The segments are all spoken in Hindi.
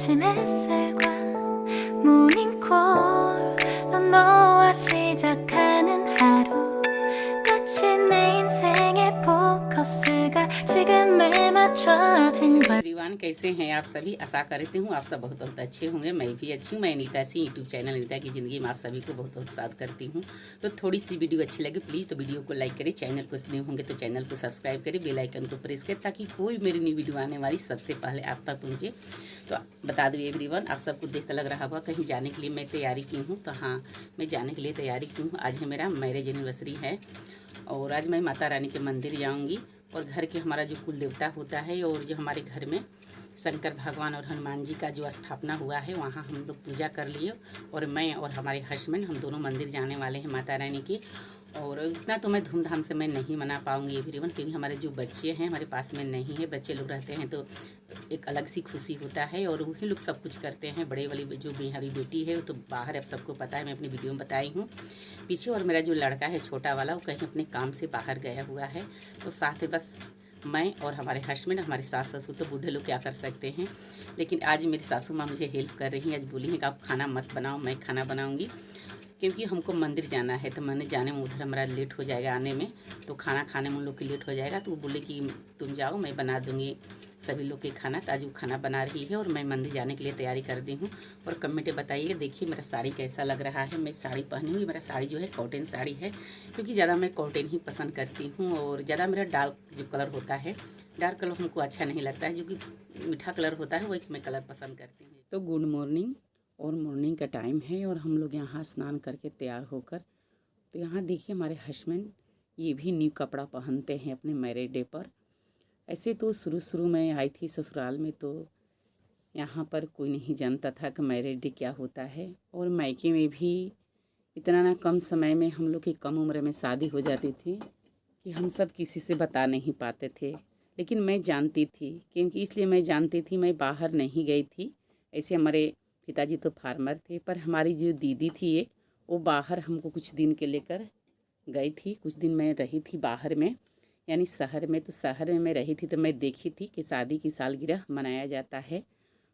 아침 햇살과 모닝콜로 너와 시작하는 하루 마치 내 인생의 포커스가 지금에 맞춰진 걸 एवरीवन कैसे हैं आप सभी। आशा करती हूँ आप सब बहुत बहुत अच्छे होंगे। मैं भी अच्छी हूँ। मैं नीता सिंह यूट्यूब चैनल नीता की ज़िंदगी में आप सभी को बहुत बहुत साथ करती हूँ। तो थोड़ी सी वीडियो अच्छी लगे प्लीज़ तो वीडियो को लाइक करें, चैनल को न्यू होंगे तो चैनल को सब्सक्राइब करें, बेल आइकन को प्रेस करें ताकि कोई मेरी न्यू वीडियो आने वाली सबसे पहले आप तक पहुँचे। तो बता दूँ एवरीवन, आप सबको देख कर लग रहा होगा कहीं जाने के लिए मैं तैयारी की हूँ। तो हाँ, मैं जाने के लिए तैयारी की हूँ। आज है मेरा मैरिज एनिवर्सरी है और आज मैं माता रानी के मंदिर जाऊँगी और घर के हमारा जो कुल देवता होता है और जो हमारे घर में शंकर भगवान और हनुमान जी का जो स्थापना हुआ है वहाँ हम लोग पूजा कर लिए और मैं और हमारे हस्बैंड हम दोनों मंदिर जाने वाले हैं माता रानी की। और इतना तो मैं धूमधाम से मैं नहीं मना पाऊँगी एवरीवन, क्योंकि हमारे जो बच्चे हैं हमारे पास में नहीं है। बच्चे लोग रहते हैं तो एक अलग सी खुशी होता है और वही लोग सब कुछ करते हैं। बड़े वाली जो हमारी बेटी है वो तो बाहर है, अब सबको पता है, मैं अपनी वीडियो में बताई हूँ पीछे। और मेरा जो लड़का है छोटा वाला वो कहीं अपने काम से बाहर गया हुआ है। तो साथ में बस मैं और हमारे हस्बैंड, हमारे सास ससुर तो बूढ़े लोग क्या कर सकते हैं। लेकिन आज मेरी सासू माँ मुझे हेल्प कर रही हैं। आज बोली हैं कि आप खाना मत बनाओ, मैं खाना बनाऊंगी, क्योंकि हमको मंदिर जाना है। तो मैंने जाने में उधर हमारा लेट हो जाएगा आने में, तो खाना खाने में उन लोग की लेट हो जाएगा। तो वो बोले कि तुम जाओ, मैं बना दूँगी सभी लोग के खाना। तो आज वो खाना बना रही है और मैं मंदिर जाने के लिए तैयारी कर दी हूँ। और कमेंट बताइए, देखिए मेरा साड़ी कैसा लग रहा है। मैं साड़ी पहनी हुई, मेरा साड़ी जो है कॉटन साड़ी है, क्योंकि ज़्यादा मैं कॉटन ही पसंद करती हूँ। और ज़्यादा मेरा डार्क जो कलर होता है, डार्क कलर हमको अच्छा नहीं लगता है, जो कि मीठा कलर होता है वही मैं कलर पसंद करती हूँ। तो गुड मॉर्निंग, और मॉर्निंग का टाइम है और हम लोग यहाँ स्नान करके तैयार होकर, तो यहाँ देखिए हमारे हस्बैंड ये भी न्यू कपड़ा पहनते हैं अपने मैरिज डे पर। ऐसे तो शुरू में आई थी ससुराल में तो यहाँ पर कोई नहीं जानता था कि मैरिज डे क्या होता है। और मायके में भी इतना ना कम समय में हम लोग की कम उम्र में शादी हो जाती थी कि हम सब किसी से बता नहीं पाते थे। लेकिन मैं जानती थी, क्योंकि इसलिए मैं जानती थी, मैं बाहर नहीं गई थी। ऐसे हमारे पिताजी तो फार्मर थे, पर हमारी जो दीदी थी एक, वो बाहर हमको कुछ दिन के लेकर गई थी। कुछ दिन मैं रही थी बाहर में, यानी शहर में। तो शहर में मैं रही थी तो मैं देखी थी कि शादी की सालगिरह मनाया जाता है,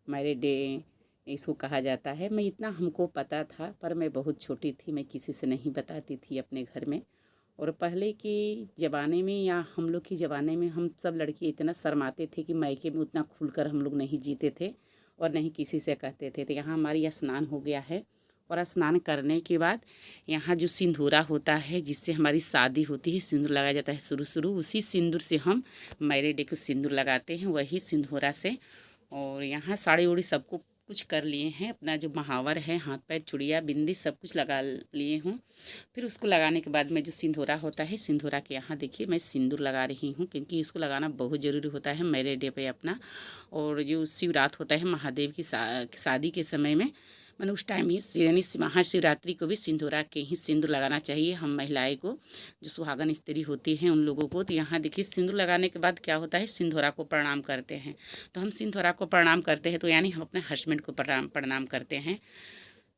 मैरिज डे इसको कहा जाता है। मैं इतना हमको पता था, पर मैं बहुत छोटी थी, मैं किसी से नहीं बताती थी अपने घर में। और पहले के ज़माने में या हम लोग के ज़माने में हम सब लड़के इतना शर्माते थे कि मायके में उतना खुलकर हम लोग नहीं जीते थे और नहीं किसी से कहते थे। तो यहाँ हमारी स्नान हो गया है और स्नान करने के बाद यहाँ जो सिंदूरा होता है जिससे हमारी शादी होती है, सिंदूर लगाया जाता है शुरू उसी सिंदूर से हम मैरिज डे को सिंदूर लगाते हैं, वही सिंदूरा से। और यहाँ साड़ी उड़ी सबको कुछ कर लिए हैं, अपना जो महावर है, हाथ पैर चूड़िया बिंदी सब कुछ लगा लिए हूँ। फिर उसको लगाने के बाद में जो सिंदूरा होता है, सिंदूरा के यहाँ देखिए मैं सिंदूर लगा रही हूँ, क्योंकि इसको लगाना बहुत ज़रूरी होता है मैरिज डे पे अपना। और जो शिवरात होता है महादेव की शादी के समय में, मैंने उस टाइम ही यानी महाशिवरात्रि को भी सिंदूरा के ही सिंदूर लगाना चाहिए हम महिलाएं को, जो सुहागन स्त्री होती हैं उन लोगों को। तो यहाँ देखिए सिंदूर लगाने के बाद क्या होता है, सिंदूरा को प्रणाम करते हैं। तो हम सिंदूरा को प्रणाम करते हैं तो यानी हम अपने हस्बैंड को प्रणाम करते हैं।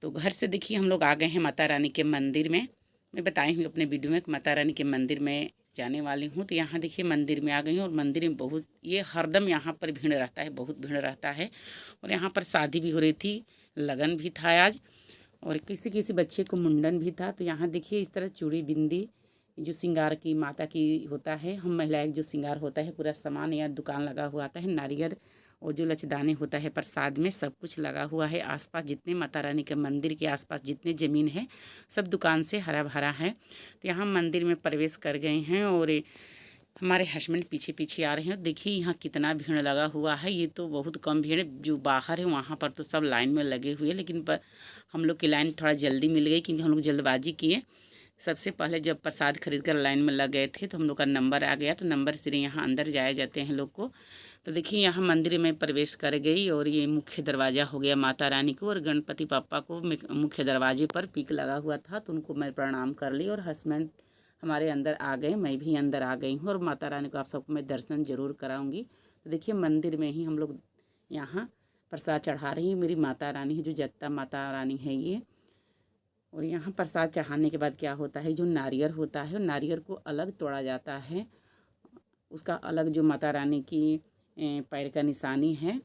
तो घर से देखिए हम लोग आ गए हैं माता रानी के मंदिर में। मैं बताई हूँ अपने वीडियो में माता रानी के मंदिर में जाने वाली हूँ। तो यहाँ देखिए मंदिर में आ गई हूँ और मंदिर में बहुत, ये हरदम यहाँ पर भीड़ रहता है, बहुत भीड़ रहता है। और यहाँ पर शादी भी हो रही थी, लगन भी था आज, और किसी किसी बच्चे को मुंडन भी था। तो यहाँ देखिए इस तरह चूड़ी बिंदी जो श्रृंगार की माता की होता है, हम महिलाएं जो श्रृंगार होता है पूरा सामान या दुकान लगा हुआ आता है, नारियल और जो लचदाने होता है प्रसाद में सब कुछ लगा हुआ है। आसपास जितने माता रानी के मंदिर के आसपास जितने ज़मीन है सब दुकान से हरा भरा है। तो यहाँ मंदिर में प्रवेश कर गए हैं और हमारे हस्बैंड पीछे पीछे आ रहे हैं। देखिए यहाँ कितना भीड़ लगा हुआ है, ये तो बहुत कम भीड़ है। जो बाहर है वहाँ पर तो सब लाइन में लगे हुए, लेकिन हम लोग की लाइन थोड़ा जल्दी मिल गई, क्योंकि हम लोग जल्दबाजी किए। सबसे पहले जब प्रसाद खरीद कर लाइन में लग गए थे तो हम लोग का नंबर आ गया, तो नंबर से यहाँ अंदर जाए जाते हैं लोग को। तो देखिए यहाँ मंदिर में प्रवेश कर गई और ये मुख्य दरवाज़ा हो गया माता रानी को, और गणपति पापा को मुख्य दरवाजे पर पिक लगा हुआ था तो उनको मैं प्रणाम कर ली और हस्बैंड हमारे अंदर आ गए, मैं भी अंदर आ गई हूँ। और माता रानी को आप सबको मैं दर्शन ज़रूर कराऊंगी। तो देखिए मंदिर में ही हम लोग यहाँ प्रसाद चढ़ा रही है। मेरी माता रानी है जो जगता माता रानी है ये। और यहाँ प्रसाद चढ़ाने के बाद क्या होता है, जो नारियल होता है नारियल को अलग तोड़ा जाता है, उसका अलग जो माता रानी की पैर का निशानी है।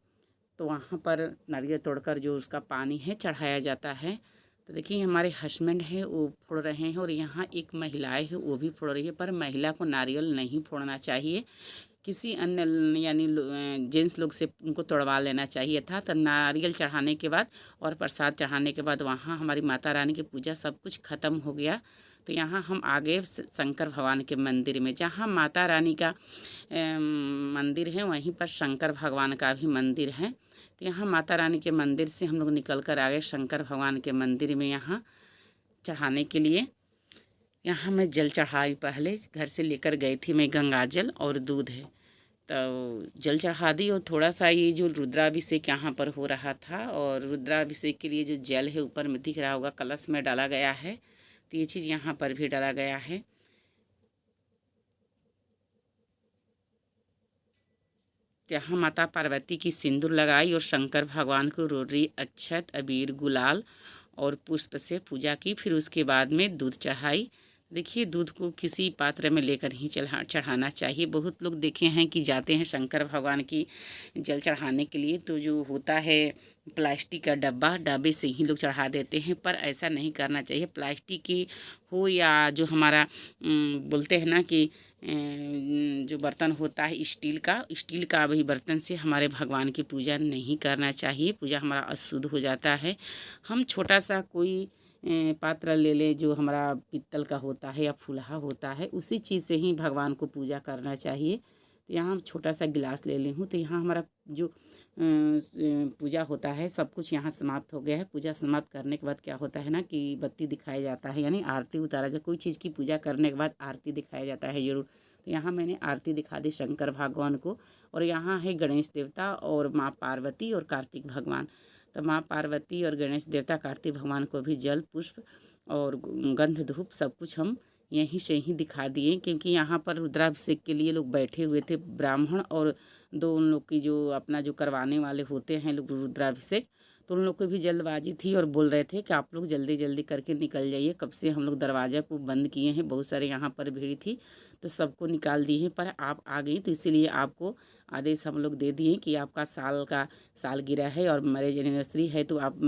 तो वहाँ पर नारियल तोड़कर जो उसका पानी है चढ़ाया जाता है। तो देखिए हमारे हस्बैंड है वो फोड़ रहे हैं और यहाँ एक महिलाएं है वो भी फोड़ रही है, पर महिला को नारियल नहीं फोड़ना चाहिए, किसी अन्य यानी जेंट्स लोग से उनको तोड़वा लेना चाहिए था। तो नारियल चढ़ाने के बाद और प्रसाद चढ़ाने के बाद वहाँ हमारी माता रानी की पूजा सब कुछ ख़त्म हो गया। तो यहाँ हम आ गए शंकर भगवान के मंदिर में। जहाँ माता रानी का मंदिर है वहीं पर शंकर भगवान का भी मंदिर है। तो यहाँ माता रानी के मंदिर से हम लोग निकल कर आ गए शंकर भगवान के मंदिर में यहाँ चढ़ाने के लिए। यहाँ मैं जल चढ़ाई, पहले घर से लेकर गई थी मैं गंगा जल और दूध है, तो जल चढ़ा दी। और थोड़ा सा ये जो रुद्राभिषेक यहाँ पर हो रहा था, और रुद्राभिषेक के लिए जो जल है ऊपर में दिख रहा होगा कलश में डाला गया है, तो ये चीज़ यहाँ पर भी डाला गया है। यहाँ माता पार्वती की सिंदूर लगाई और शंकर भगवान को रोरी, अक्षत, अबीर, गुलाल और पुष्प से पूजा की। फिर उसके बाद में दूध चढ़ाई। देखिए दूध को किसी पात्र में लेकर ही चढ़ाना चाहिए। बहुत लोग देखे हैं कि जाते हैं शंकर भगवान की जल चढ़ाने के लिए, तो जो होता है प्लास्टिक का डब्बे से ही लोग चढ़ा देते हैं, पर ऐसा नहीं करना चाहिए। प्लास्टिक की हो या जो हमारा बोलते हैं ना कि जो बर्तन होता है स्टील का भी बर्तन से हमारे भगवान की पूजा नहीं करना चाहिए, पूजा हमारा अशुद्ध हो जाता है। हम छोटा सा कोई पात्र ले लें जो हमारा पीतल का होता है या फुलहा होता है, उसी चीज़ से ही भगवान को पूजा करना चाहिए। तो यहाँ हम छोटा सा गिलास ले ली हूँ। तो यहाँ हमारा जो पूजा होता है सब कुछ यहाँ समाप्त हो गया है। पूजा समाप्त करने के बाद क्या होता है ना कि बत्ती दिखाया जाता है, यानी आरती उतारा जाता है। कोई चीज़ की पूजा करने के बाद आरती दिखाया जाता है ज़रूर। तो यहाँ मैंने आरती दिखा दी शंकर भगवान को। और यहाँ है गणेश देवता और माँ पार्वती और कार्तिक भगवान। तो माँ पार्वती और गणेश देवता कार्तिक भगवान को भी जल, पुष्प और गंध, धूप सब कुछ हम यहीं से ही दिखा दिए, क्योंकि यहाँ पर रुद्राभिषेक के लिए लोग बैठे हुए थे, ब्राह्मण और दो उन लोग की जो अपना जो करवाने वाले होते हैं लोग रुद्राभिषेक, तो उन लोग को भी जल्दबाजी थी और बोल रहे थे कि आप लोग जल्दी जल्दी करके निकल जाइए। कब से हम लोग दरवाज़ा को बंद किए हैं, बहुत सारे यहाँ पर भीड़ थी तो सबको निकाल दिए हैं, पर आप आ गई तो इसीलिए आपको आदेश हम लोग दे दिए कि आपका सालगिरह है और मैरिज एनिवर्सरी है, तो आप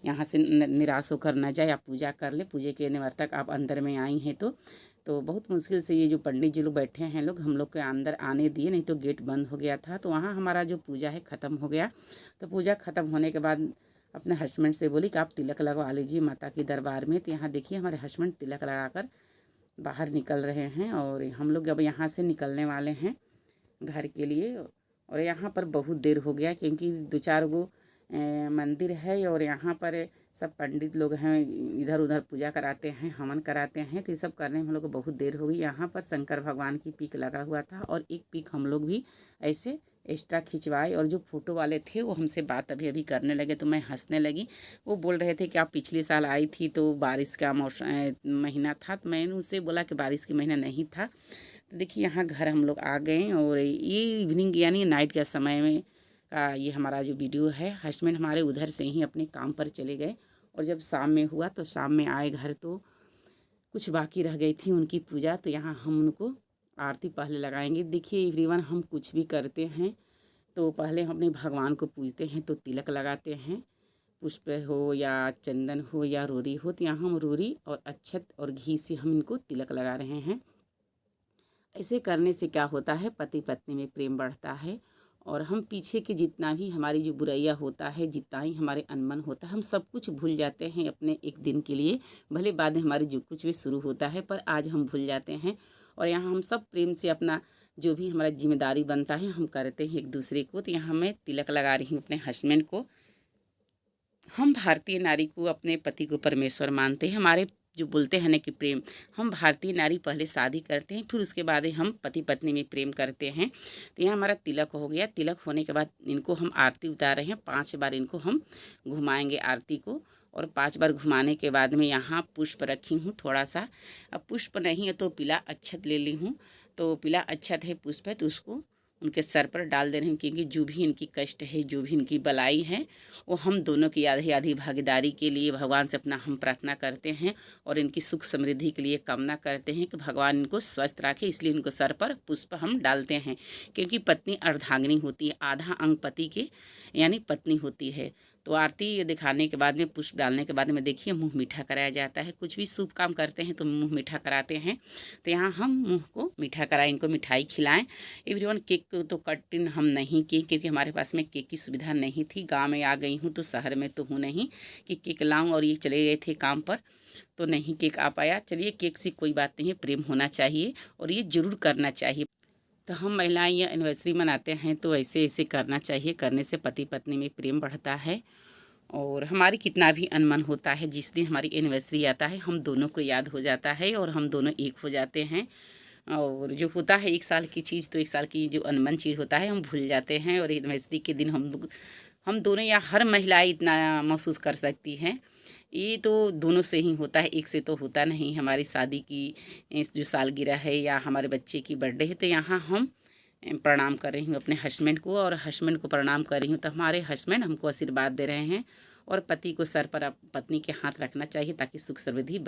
यहाँ से निराश होकर न जाए, आप पूजा कर ले। पूजे के निवर्तक आप अंदर में आई हैं तो बहुत मुश्किल से ये जो पंडित जी लोग बैठे हैं लोग हम लोग के अंदर आने दिए, नहीं तो गेट बंद हो गया था। तो वहाँ हमारा जो पूजा है ख़त्म हो गया। तो पूजा ख़त्म होने के बाद अपने हस्बैंड से बोली कि आप तिलक लगवा लीजिए माता के दरबार में। तो यहाँ देखिए हमारे हस्बैंड तिलक लगाकर बाहर निकल रहे हैं और हम लोग अब यहाँ से निकलने वाले हैं घर के लिए। और यहाँ पर बहुत देर हो गया क्योंकि 2-4 गो मंदिर है और यहाँ पर सब पंडित लोग हैं, इधर उधर पूजा कराते हैं, हवन कराते हैं, तो ये सब करने में हम लोग को बहुत देर हो गई। यहाँ पर शंकर भगवान की पिक लगा हुआ था और एक पिक हम लोग भी ऐसे एक्स्ट्रा खिंचवाए। और जो फ़ोटो वाले थे वो हमसे बात अभी करने लगे तो मैं हंसने लगी। वो बोल रहे थे कि आप पिछले साल आई थी तो बारिश का महीना था, तो मैंने उससे बोला कि बारिश के महीना नहीं था। तो देखिए यहाँ घर हम लोग आ गए और ये इवनिंग यानी नाइट के समय में का ये हमारा जो वीडियो है। हस्बैंड हमारे उधर से ही अपने काम पर चले गए और जब शाम में हुआ तो शाम में आए घर तो कुछ बाकी रह गई थी उनकी पूजा, तो यहाँ हम उनको आरती पहले लगाएंगे। देखिए एवरीवन, हम कुछ भी करते हैं तो पहले हम अपने भगवान को पूजते हैं तो तिलक लगाते हैं, पुष्प हो या चंदन हो या रोरी हो। तो यहाँ हम रोरी और अक्षत और घी से हम इनको तिलक लगा रहे हैं। ऐसे करने से क्या होता है, पति पत्नी में प्रेम बढ़ता है और हम पीछे के जितना भी हमारी जो बुराइयाँ होता है, जितना ही हमारे अनमन होता है, हम सब कुछ भूल जाते हैं अपने एक दिन के लिए। भले बाद में हमारी जो कुछ भी शुरू होता है पर आज हम भूल जाते हैं। और यहाँ हम सब प्रेम से अपना जो भी हमारा जिम्मेदारी बनता है हम करते हैं एक दूसरे को। तो यहाँ मैं तिलक लगा रही हूँ अपने हस्बैंड को। हम भारतीय नारी को अपने पति को परमेश्वर मानते हैं। हमारे जो बोलते हैं ना कि प्रेम, हम भारतीय नारी पहले शादी करते हैं फिर उसके बाद हम पति पत्नी में प्रेम करते हैं। तो यहाँ हमारा तिलक हो गया। तिलक होने के बाद इनको हम आरती उतार रहे हैं। 5 बार इनको हम घुमाएंगे आरती को और 5 बार घुमाने के बाद में यहाँ पुष्प रखी हूँ थोड़ा सा। अब पुष्प नहीं है तो पीला अक्षत ले ली हूँ, तो पीला अक्षत है पुष्प है तो उसको उनके सर पर डाल दे रही हूँ, क्योंकि जो भी इनकी कष्ट है, जो भी इनकी बलाई है, वो हम दोनों की आधी आधी भागीदारी के लिए भगवान से अपना हम प्रार्थना करते हैं और इनकी सुख समृद्धि के लिए कामना करते हैं कि भगवान इनको स्वस्थ रखे। इसलिए इनको सर पर पुष्प हम डालते हैं, क्योंकि पत्नी अर्धांगिनी होती है, आधा अंग पति के यानी पत्नी होती है। तो आरती दिखाने के बाद में, पुष्प डालने के बाद में देखिए मुंह मीठा कराया जाता है। कुछ भी शुभ काम करते हैं तो मुंह मीठा कराते हैं, तो यहाँ हम मुंह को मीठा कराएं, इनको मिठाई खिलाएं। एवरीवन, केक तो कट हम नहीं किए, क्योंकि हमारे पास में केक की सुविधा नहीं थी। गांव में आ गई हूँ तो शहर में तो हूँ नहीं कि केक लाऊं, और ये चले गए थे काम पर तो नहीं केक आ पाया। चलिए, केक से कोई बात नहीं है, प्रेम होना चाहिए और ये ज़रूर करना चाहिए। तो हम महिलाएं ये एनिवर्सरी मनाते हैं तो ऐसे ऐसे करना चाहिए, करने से पति पत्नी में प्रेम बढ़ता है। और हमारी कितना भी अनमन होता है, जिस दिन हमारी एनिवर्सरी आता है हम दोनों को याद हो जाता है और हम दोनों एक हो जाते हैं। और जो होता है 1 साल की चीज़, तो 1 साल की जो अनमन चीज़ होता है हम भूल जाते हैं। और एनिवर्सरी के दिन हम दोनों या हर महिला इतना महसूस कर सकती हैं। ये तो दोनों से ही होता है, एक से तो होता नहीं। हमारी शादी की जो सालगिरह है या हमारे बच्चे की बर्थडे है, तो यहाँ हम प्रणाम कर रही हूँ अपने हस्बैंड को, और हस्बैंड को प्रणाम कर रही हूँ। तो हमारे हस्बैंड हमको आशीर्वाद दे रहे हैं, और पति को सर पर पत्नी के हाथ रखना चाहिए ताकि सुख समृद्धि